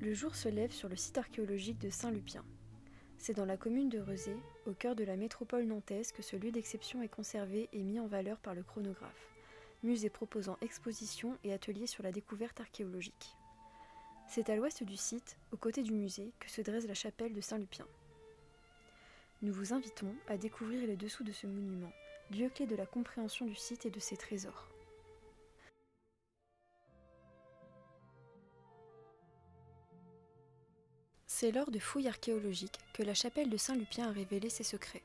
Le jour se lève sur le site archéologique de Saint-Lupien. C'est dans la commune de Rezé, au cœur de la métropole nantaise, que ce lieu d'exception est conservé et mis en valeur par le Chronographe, musée proposant expositions et ateliers sur la découverte archéologique. C'est à l'ouest du site, aux côtés du musée, que se dresse la chapelle de Saint-Lupien. Nous vous invitons à découvrir les dessous de ce monument, lieu clé de la compréhension du site et de ses trésors. C'est lors de fouilles archéologiques que la chapelle de Saint-Lupien a révélé ses secrets.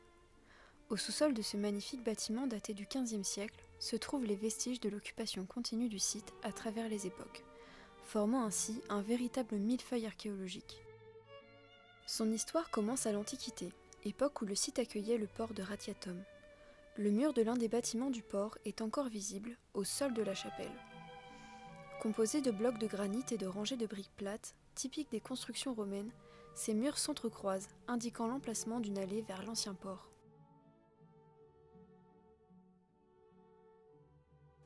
Au sous-sol de ce magnifique bâtiment daté du XVe siècle se trouvent les vestiges de l'occupation continue du site à travers les époques, formant ainsi un véritable millefeuille archéologique. Son histoire commence à l'Antiquité, époque où le site accueillait le port de Ratiatum. Le mur de l'un des bâtiments du port est encore visible au sol de la chapelle. Composé de blocs de granit et de rangées de briques plates, typiques des constructions romaines, ces murs s'entrecroisent, indiquant l'emplacement d'une allée vers l'ancien port.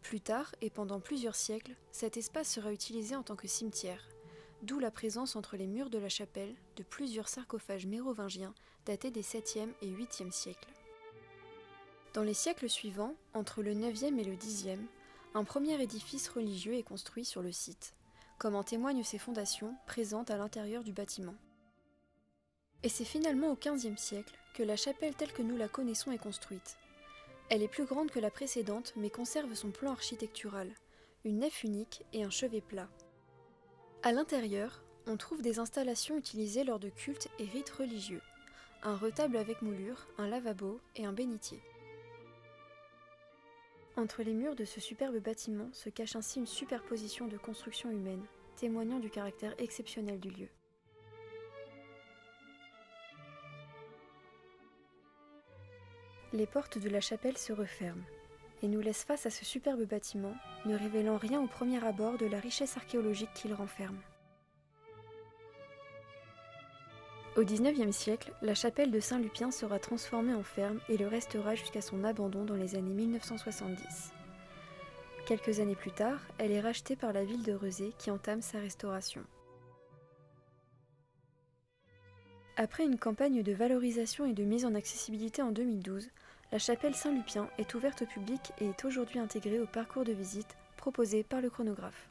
Plus tard, et pendant plusieurs siècles, cet espace sera utilisé en tant que cimetière, d'où la présence entre les murs de la chapelle de plusieurs sarcophages mérovingiens datés des 7e et 8e siècles. Dans les siècles suivants, entre le 9e et le 10e, un premier édifice religieux est construit sur le site, comme en témoignent ses fondations présentes à l'intérieur du bâtiment. Et c'est finalement au XVe siècle que la chapelle telle que nous la connaissons est construite. Elle est plus grande que la précédente mais conserve son plan architectural, une nef unique et un chevet plat. À l'intérieur, on trouve des installations utilisées lors de cultes et rites religieux, un retable avec moulure, un lavabo et un bénitier. Entre les murs de ce superbe bâtiment se cache ainsi une superposition de constructions humaines, témoignant du caractère exceptionnel du lieu. Les portes de la chapelle se referment et nous laissent face à ce superbe bâtiment, ne révélant rien au premier abord de la richesse archéologique qu'il renferme. Au XIXe siècle, la chapelle de Saint-Lupien sera transformée en ferme et le restera jusqu'à son abandon dans les années 1970. Quelques années plus tard, elle est rachetée par la ville de Rezé qui entame sa restauration. Après une campagne de valorisation et de mise en accessibilité en 2012, la chapelle Saint-Lupien est ouverte au public et est aujourd'hui intégrée au parcours de visite proposé par le Chronographe.